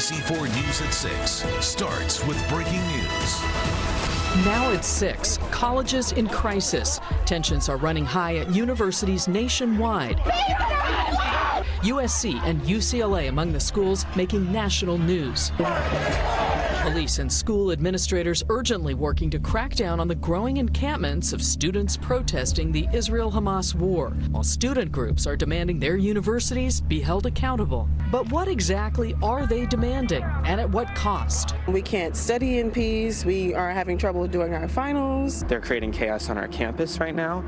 NBC4 News at 6 starts with breaking news. Now it's 6. Colleges in crisis. Tensions are running high at universities nationwide. USC and UCLA among the schools making national news. Police and school administrators urgently working to crack down on the growing encampments of students protesting the Israel-Hamas war, while student groups are demanding their universities be held accountable. But what exactly are they demanding, and at what cost? We can't study in peace. We are having trouble doing our finals. They're creating chaos on our campus right now,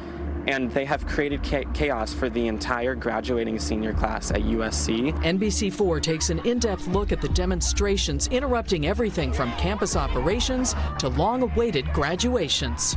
and they have created chaos for the entire graduating senior class at USC. NBC4 takes an in-depth look at the demonstrations interrupting everything from campus operations to long-awaited graduations.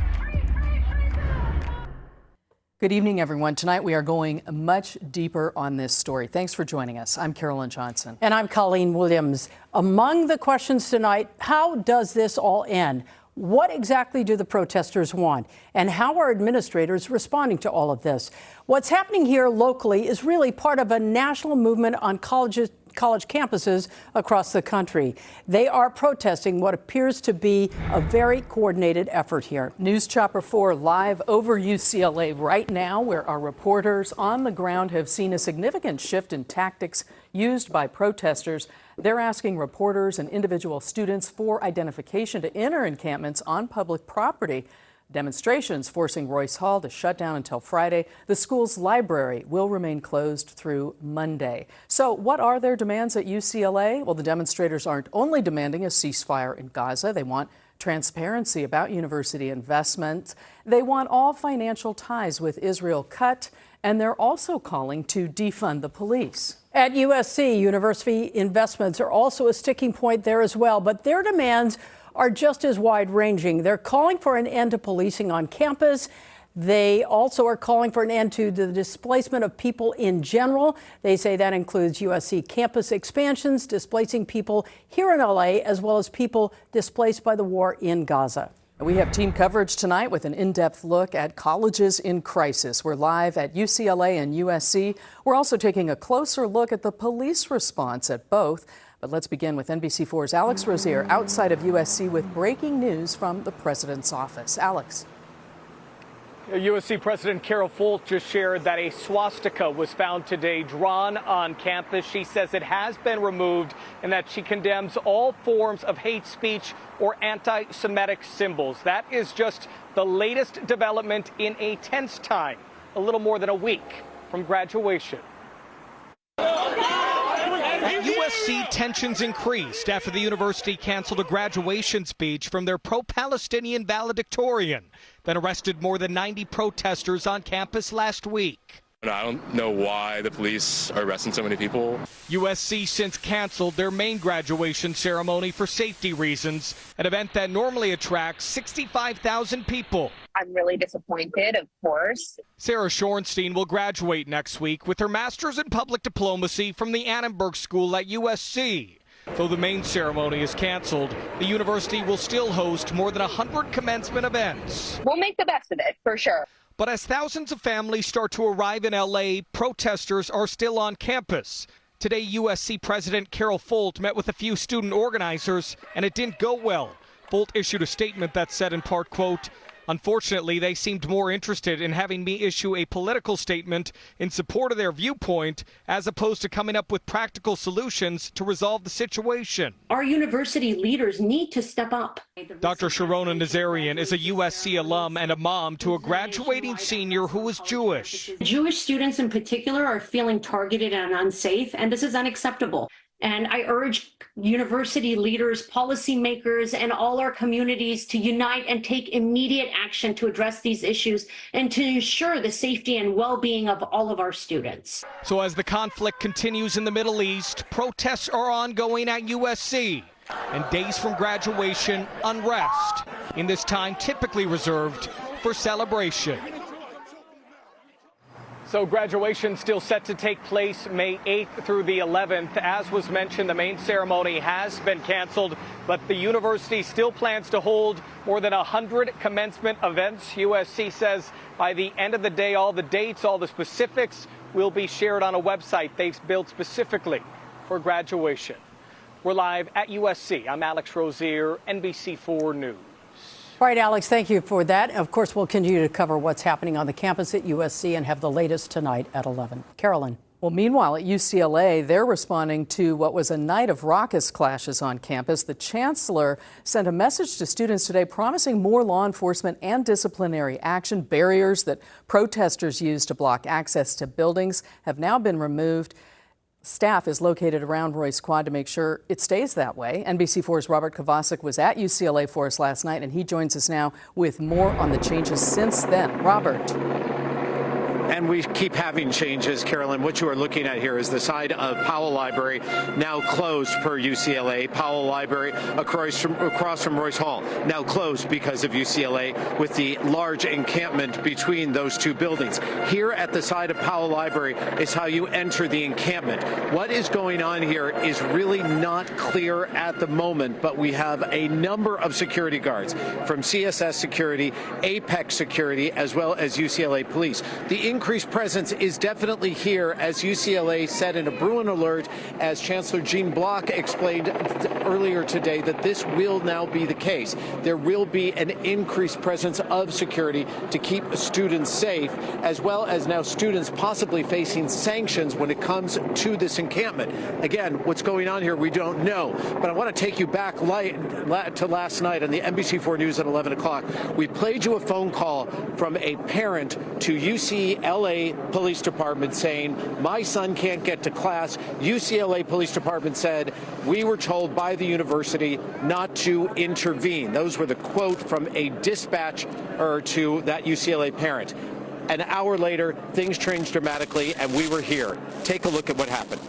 Good evening, everyone. Tonight we are going much deeper on this story. Thanks for joining us. I'm Carolyn Johnson. And I'm Colleen Williams. Among the questions tonight, how does this all end? What exactly do the protesters want? And how are administrators responding to all of this? What's happening here locally is really part of a national movement on college campuses across the country. They are protesting what appears to be a very coordinated effort here. News Chopper 4 live over UCLA right now, where our reporters on the ground have seen a significant shift in tactics used by protesters. They're asking reporters and individual students for identification to enter encampments on public property. Demonstrations forcing Royce Hall to shut down until Friday. The school's library will remain closed through Monday. So what are their demands at UCLA? Well, the demonstrators aren't only demanding a ceasefire in Gaza. They want transparency about university investments. They want all financial ties with Israel cut, and they're also calling to defund the police. At USC, university investments are also a sticking point there as well, but their demands are just as wide-ranging. They're calling for an end to policing on campus. They also are calling for an end to the displacement of people in general. They say that includes USC campus expansions, displacing people here in LA, as well as people displaced by the war in Gaza. We have team coverage tonight with an in-depth look at colleges in crisis. We're live at UCLA and USC. We're also taking a closer look at the police response at both. But let's begin with NBC4's Alex Rozier outside of USC with breaking news from the president's office. Alex. USC President Carol Folt just shared that a swastika was found today drawn on campus. She says it has been removed and that she condemns all forms of hate speech or anti-Semitic symbols. That is just the latest development in a tense time, a little more than a week from graduation. At USC, tensions increased after the university canceled a graduation speech from their pro-Palestinian valedictorian, then arrested more than 90 protesters on campus last week. I don't know why the police are arresting so many people. USC since canceled their main graduation ceremony for safety reasons, an event that normally attracts 65,000 people. I'm really disappointed, of course. Sarah Shorenstein will graduate next week with her master's in public diplomacy from the Annenberg School at USC. Though the main ceremony is canceled, the university will still host more than 100 commencement events. We'll make the best of it, for sure. But as thousands of families start to arrive in LA, protesters are still on campus. Today, USC President Carol Folt met with a few student organizers, and it didn't go well. Folt issued a statement that said in part, quote, "Unfortunately, they seemed more interested in having me issue a political statement in support of their viewpoint as opposed to coming up with practical solutions to resolve the situation." Our university leaders need to step up. Dr. Sharona Nazarian is a USC alum and a mom to a graduating senior who is Jewish. Jewish students in particular are feeling targeted and unsafe, and this is unacceptable. And I urge university leaders, policymakers, and all our communities to unite and take immediate action to address these issues and to ensure the safety and well-being of all of our students. So as the conflict continues in the Middle East, protests are ongoing at USC. And days from graduation, unrest. In this time typically reserved for celebration. So graduation still set to take place May 8th through the 11th. As was mentioned, the main ceremony has been canceled, but the university still plans to hold more than 100 commencement events. USC says by the end of the day, all the dates, all the specifics will be shared on a website they've built specifically for graduation. We're live at USC. I'm Alex Rozier, NBC4 News. All right, Alex, thank you for that. Of course, we'll continue to cover what's happening on the campus at USC and have the latest tonight at 11. Carolyn. Well, meanwhile, at UCLA, they're responding to what was a night of raucous clashes on campus. The chancellor sent a message to students today promising more law enforcement and disciplinary action. Barriers that protesters used to block access to buildings have now been removed. Staff is located around Royce Quad to make sure it stays that way. NBC4's Robert Kovacic was at UCLA for us last night, and he joins us now with more on the changes since then. Robert. And we keep having changes, Carolyn. What you are looking at here is the side of Powell Library, now closed per UCLA. Powell Library across from Royce Hall, now closed because of UCLA, with the large encampment between those two buildings. Here at the side of Powell Library is how you enter the encampment. What is going on here is really not clear at the moment, but we have a number of security guards from CSS Security, Apex Security, as well as UCLA Police. The increased presence is definitely here, as UCLA said in a Bruin alert, as Chancellor Jean Block explained earlier today, that this will now be the case. There will be an increased presence of security to keep students safe, as well as now students possibly facing sanctions when it comes to this encampment. Again, what's going on here, we don't know. But I want to take you back to last night on the NBC4 News at 11 o'clock. We played you a phone call from a parent to UCLA Police Department saying, my son can't get to class. UCLA Police Department said, we were told by the university not to intervene. Those were the quote from a dispatch to that UCLA parent. An hour later, things changed dramatically, and we were here. Take a look at what happened.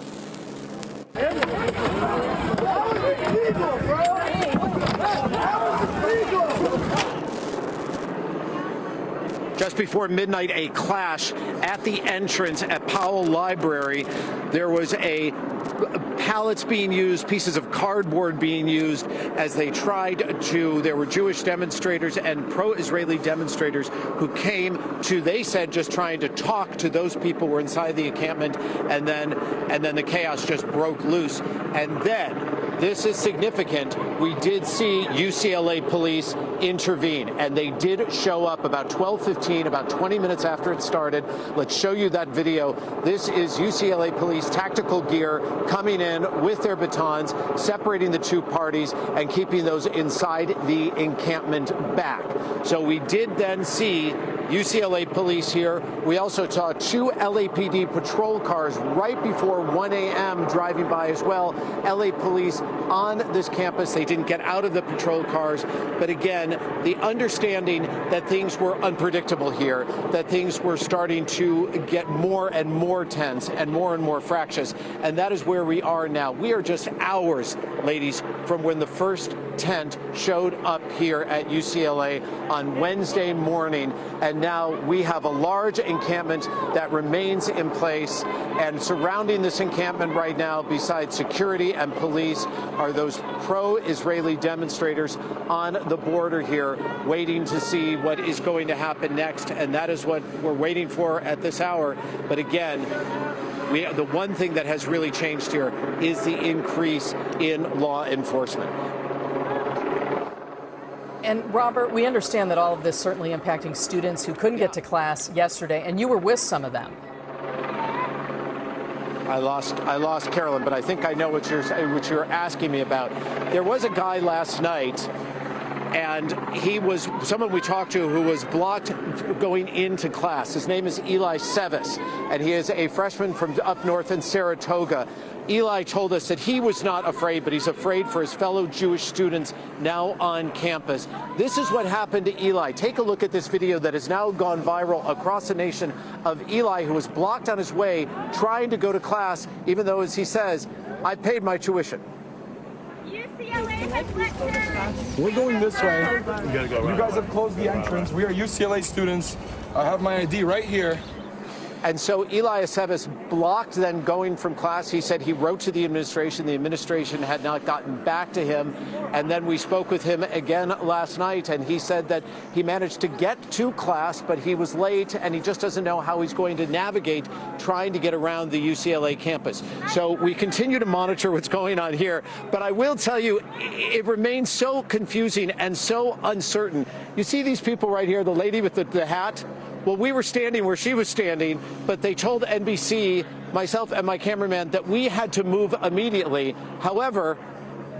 Just before midnight, a clash at the entrance at Powell Library. There was pallets being used, pieces of cardboard being used as they tried to, there were Jewish demonstrators and pro-Israeli demonstrators who came to, they said, just trying to talk to those people who were inside the encampment, and then the chaos just broke loose. And then, this is significant, we did see UCLA police intervene, and they did show up about 12:15, about 20 minutes after it started. Let's show you that video. This is UCLA police tactical gear coming in with their batons, separating the two parties and keeping those inside the encampment back. So we did then see UCLA police here. We also saw two LAPD patrol cars right before 1 a.m. driving by as well. LA police on this campus. They didn't get out of the patrol cars. But again, the understanding that things were unpredictable here, that things were starting to get more and more tense and more fractious. And that is where we are now. We are just hours, ladies, from when the first tent showed up here at UCLA on Wednesday morning. And now we have a large encampment that remains in place. And surrounding this encampment right now, besides security and police, are those pro-Israeli demonstrators on the border here, waiting to see what is going to happen next. And that is what we're waiting for at this hour. But again, the one thing that has really changed here is the increase in law enforcement. And Robert, we understand that all of this certainly impacting students who couldn't get to class yesterday, and you were with some of them. I lost Carolyn, but I think I know what you're asking me about. There was a guy last night, and he was someone we talked to who was blocked going into class. His name is Eli Sevis, and he is a freshman from up north in Saratoga. Eli told us that he was not afraid, but he's afraid for his fellow Jewish students now on campus. This is what happened to Eli. Take a look at this video that has now gone viral across the nation of Eli, who was blocked on his way trying to go to class, even though, as he says, I paid my tuition. We're going this way. We gotta go right. You guys have closed the entrance. We are UCLA students. I have my ID right here. And so Eli Aceves blocked then going from class. He said he wrote to the administration had not gotten back to him. And then we spoke with him again last night, and he said that he managed to get to class, but he was late, and he just doesn't know how he's going to navigate trying to get around the UCLA campus. So we continue to monitor what's going on here, but I will tell you, it remains so confusing and so uncertain. You see these people right here, the lady with the hat? Well, we were standing where she was standing, but they told NBC, myself and my cameraman, that we had to move immediately. However,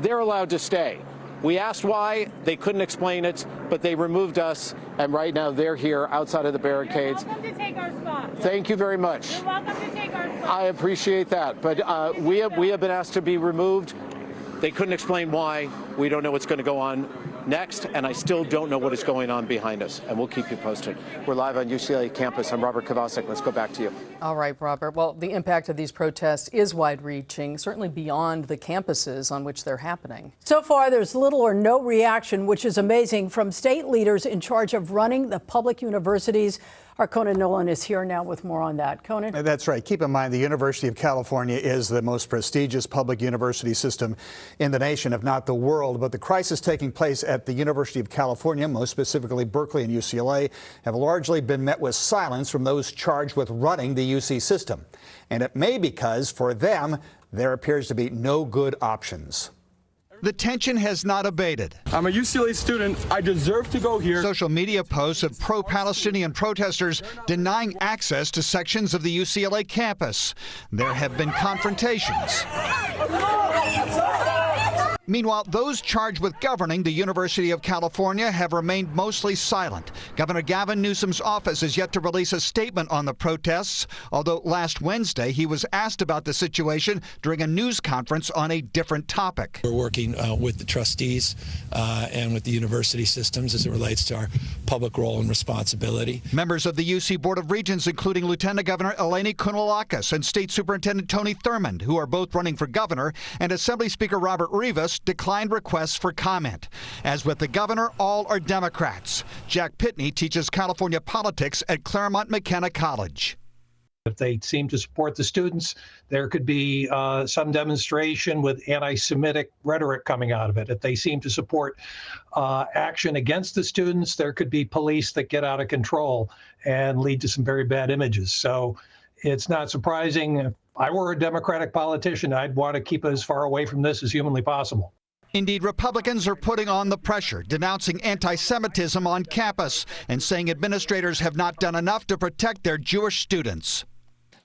they're allowed to stay. We asked why, they couldn't explain it, but they removed us, and right now they're here outside of the barricades. You're welcome to take our spot. Thank you very much. You're welcome to take our spot. I appreciate that, but we have been asked to be removed. They couldn't explain why. We don't know what's going to go on next, and I still don't know what is going on behind us, and we'll keep you posted. We're live on UCLA campus. I'm Robert Kovacic. Let's go back to you. All right, Robert. Well, the impact of these protests is wide-reaching, certainly beyond the campuses on which they're happening. So far, there's little or no reaction, which is amazing, from state leaders in charge of running the public universities. Our Conan Nolan is here now with more on that. Conan? That's right. Keep in mind, the University of California is the most prestigious public university system in the nation, if not the world. But the crisis taking place at the University of California, most specifically Berkeley and UCLA, have largely been met with silence from those charged with running the UC system. And it may be because, for them, there appears to be no good options. The tension has not abated. I'm a UCLA student. I deserve to go here. Social media posts of pro-Palestinian protesters denying access to sections of the UCLA campus. There have been confrontations. Meanwhile, those charged with governing the University of California have remained mostly silent. Governor Gavin Newsom's office is yet to release a statement on the protests, although last Wednesday he was asked about the situation during a news conference on a different topic. We're working with the trustees and with the university systems as it relates to our public role and responsibility. Members of the UC Board of Regents, including Lieutenant Governor Eleni Kounalakis and State Superintendent Tony Thurmond, who are both running for governor, and Assembly Speaker Robert Rivas, declined requests for comment. As with the governor, all are Democrats. Jack Pitney teaches California politics at Claremont McKenna College. If they seem to support the students, there could be some demonstration with anti-Semitic rhetoric coming out of it. If they seem to support action against the students, there could be police that get out of control and lead to some very bad images. So it's not surprising. If I were a Democratic politician, I'd want to keep as far away from this as humanly possible. Indeed, Republicans are putting on the pressure, denouncing anti-Semitism on campus and saying administrators have not done enough to protect their Jewish students.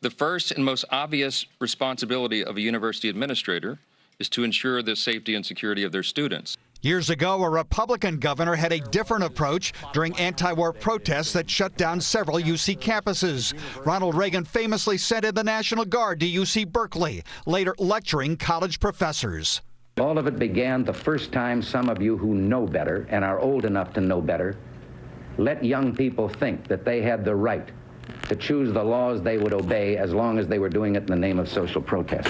The first and most obvious responsibility of a university administrator is to ensure the safety and security of their students. Years ago, a Republican governor had a different approach during anti-war protests that shut down several UC campuses. Ronald Reagan famously sent in the National Guard to UC Berkeley, later lecturing college professors. All of it began the first time some of you who know better and are old enough to know better let young people think that they had the right to choose the laws they would obey as long as they were doing it in the name of social protest.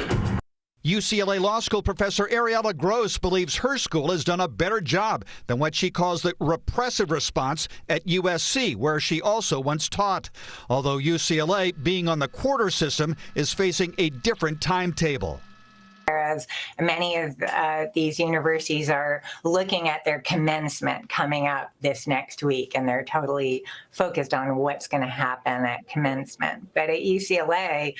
UCLA Law School professor Ariella Gross believes her school has done a better job than what she calls the repressive response at USC, where she also once taught. Although UCLA, being on the quarter system, is facing a different timetable. Whereas many of these universities are looking at their commencement coming up this next week, and they're totally focused on what's going to happen at commencement. But at UCLA,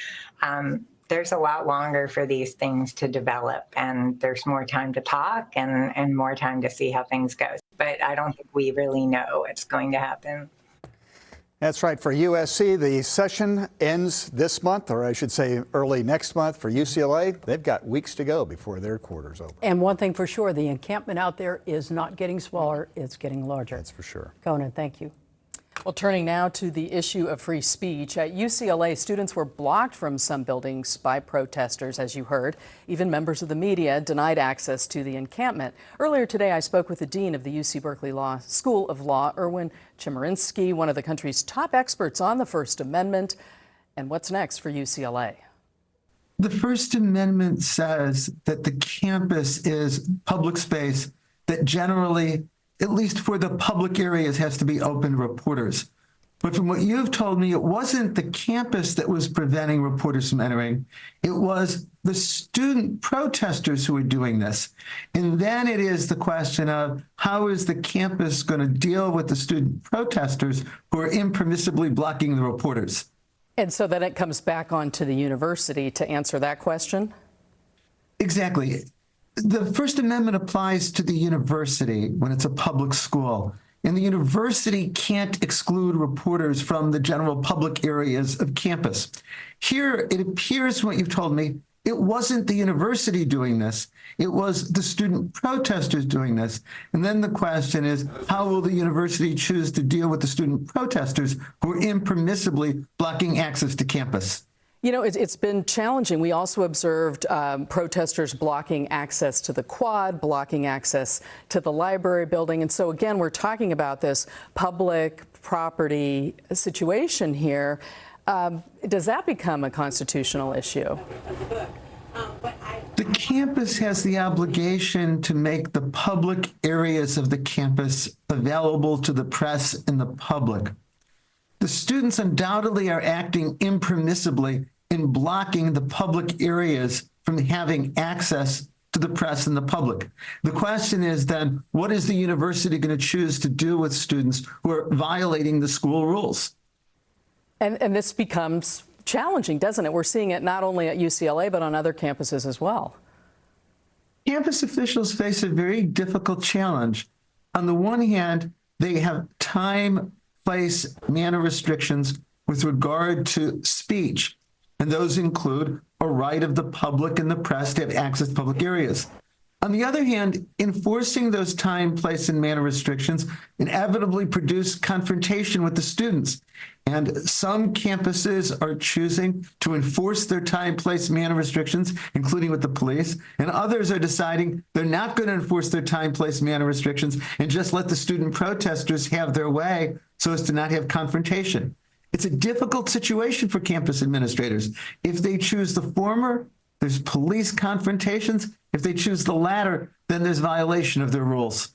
there's a lot longer for these things to develop, and there's more time to talk and more time to see how things go. But I don't think we really know what's going to happen. That's right. For USC, the session ends this month, or I should say early next month. For UCLA, they've got weeks to go before their quarter's over. And one thing for sure, the encampment out there is not getting smaller, it's getting larger. That's for sure. Conan, thank you. Well, turning now to the issue of free speech. At UCLA, students were blocked from some buildings by protesters, as you heard. Even members of the media denied access to the encampment. Earlier today, I spoke with the dean of the UC Berkeley School of Law, Erwin Chemerinsky, one of the country's top experts on the First Amendment. And what's next for UCLA? The First Amendment says that the campus is public space that generally, at least for the public areas, has to be open to reporters. But from what you've told me, it wasn't the campus that was preventing reporters from entering. It was the student protesters who were doing this. And then it is the question of how is the campus going to deal with the student protesters who are impermissibly blocking the reporters? And so then it comes back onto the university to answer that question? Exactly. The First Amendment applies to the university when it's a public school. And the university can't exclude reporters from the general public areas of campus. Here, it appears from what you've told me, it wasn't the university doing this. It was the student protesters doing this. And then the question is, how will the university choose to deal with the student protesters who are impermissibly blocking access to campus? You know, it's been challenging. We also observed protesters blocking access to the quad, blocking access to the library building. And so, again, we're talking about this public property situation here. Does that become a constitutional issue? The campus has the obligation to make the public areas of the campus available to the press and the public. The students undoubtedly are acting impermissibly in blocking the public areas from having access to the press and the public. The question is then, what is the university going to choose to do with students who are violating the school rules? And this becomes challenging, doesn't it? We're seeing it not only at UCLA, but on other campuses as well. Campus officials face a very difficult challenge. On the one hand, they have time, place, manner restrictions with regard to speech. And those include a right of the public and the press to have access to public areas. On the other hand, enforcing those time, place, and manner restrictions inevitably produce confrontation with the students. And some campuses are choosing to enforce their time, place, manner restrictions, including with the police. And others are deciding they're not going to enforce their time, place, manner restrictions and just let the student protesters have their way so as to not have confrontation. It's a difficult situation for campus administrators. If they choose the former, there's police confrontations. If they choose the latter, then there's violation of their rules.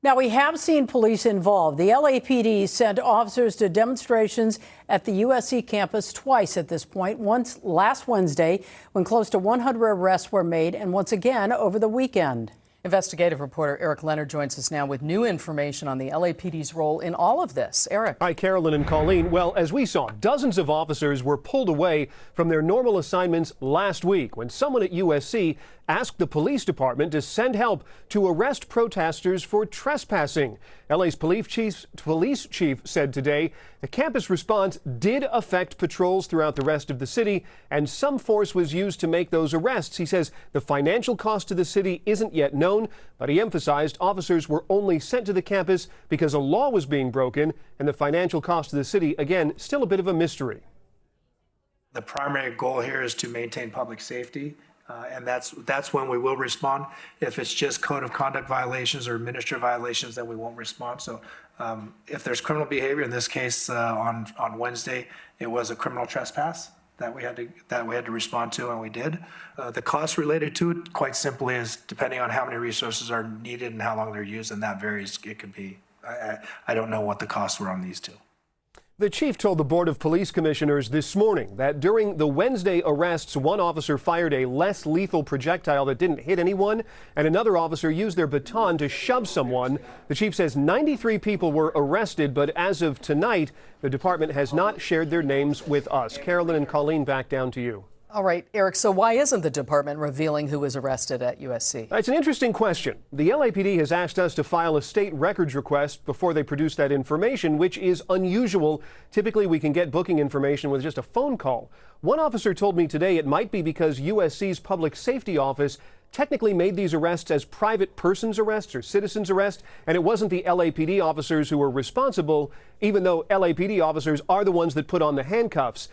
Now, we have seen police involved. The LAPD sent officers to demonstrations at the USC campus twice at this point, once last Wednesday when close to 100 arrests were made, and once again over the weekend. Investigative reporter Eric Leonard joins us now with new information on the LAPD's role in all of this. Eric. Hi, Carolyn and Colleen. Well, as we saw, dozens of officers were pulled away from their normal assignments last week when someone at USC asked the police department to send help to arrest protesters for trespassing. LA's police chief said today the campus response did affect patrols throughout the rest of the city, and some force was used to make those arrests. He says the financial cost to the city isn't yet known, but he emphasized officers were only sent to the campus because a law was being broken, and the financial cost to the city, again, still a bit of a mystery. The primary goal here is to maintain public safety. And that's when we will respond. If it's just code of conduct violations or administrative violations, then we won't respond. So if there's criminal behavior, in this case on Wednesday, it was a criminal trespass that we had to respond to, and we did. The cost related to it, quite simply, is depending on how many resources are needed and how long they're used, and that varies. It could be. I don't know what the costs were on these two. The chief told the Board of Police Commissioners this morning that during the Wednesday arrests, one officer fired a less lethal projectile that didn't hit anyone, and another officer used their baton to shove someone. The chief says 93 people were arrested, but as of tonight, the department has not shared their names with us. Carolyn and Colleen, back down to you. All right, Eric, so why isn't the department revealing who was arrested at USC? It's an interesting question. The LAPD has asked us to file a state records request before they produce that information, which is unusual. Typically, we can get booking information with just a phone call. One officer told me today it might be because USC's public safety office technically made these arrests as private persons arrests or citizens arrests, and it wasn't the LAPD officers who were responsible, even though LAPD officers are the ones that put on the handcuffs.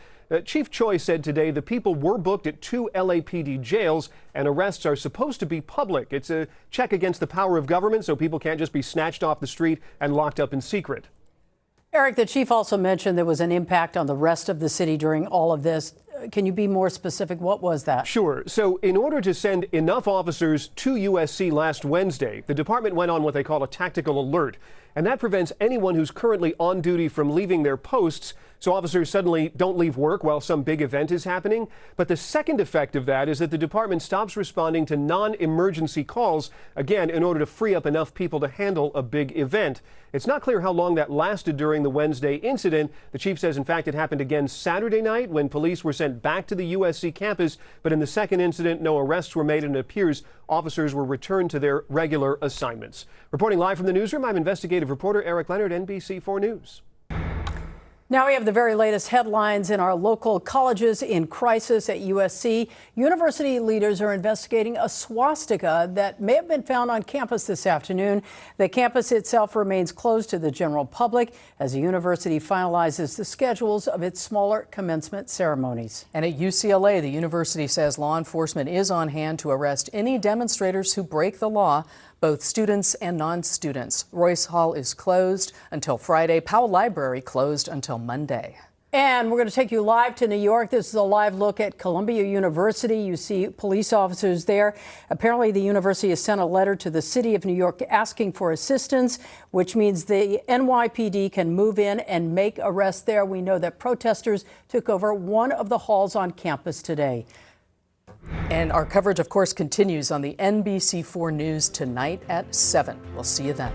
Chief Choi said today the people were booked at 2 LAPD jails, and arrests are supposed to be public. It's a check against the power of government, so people can't just be snatched off the street and locked up in secret. Eric, the chief also mentioned there was an impact on the rest of the city during all of this. Can you be more specific? What was that? Sure. So in order to send enough officers to USC last Wednesday, the department went on what they call a tactical alert. And that prevents anyone who's currently on duty from leaving their posts, so officers suddenly don't leave work while some big event is happening. But the second effect of that is that the department stops responding to non-emergency calls, again, in order to free up enough people to handle a big event. It's not clear how long that lasted during the Wednesday incident. The chief says, in fact, it happened again Saturday night when police were sent back to the USC campus. But in the second incident, no arrests were made, and it appears officers were returned to their regular assignments. Reporting live from the newsroom, I'm investigative reporter Eric Leonard, NBC4 News. Now we have the very latest headlines in our local colleges in crisis at USC. University leaders are investigating a swastika that may have been found on campus this afternoon. The campus itself remains closed to the general public as the university finalizes the schedules of its smaller commencement ceremonies. And at UCLA, the university says law enforcement is on hand to arrest any demonstrators who break the law, both students and non-students. Royce Hall is closed until Friday. Powell Library closed until Monday. And we're going to take you live to New York. This is a live look at Columbia University. You see police officers there. Apparently, the university has sent a letter to the city of New York asking for assistance, which means the NYPD can move in and make arrests there. We know that protesters took over one of the halls on campus today. And our coverage, of course, continues on the NBC4 News tonight at 7. We'll see you then.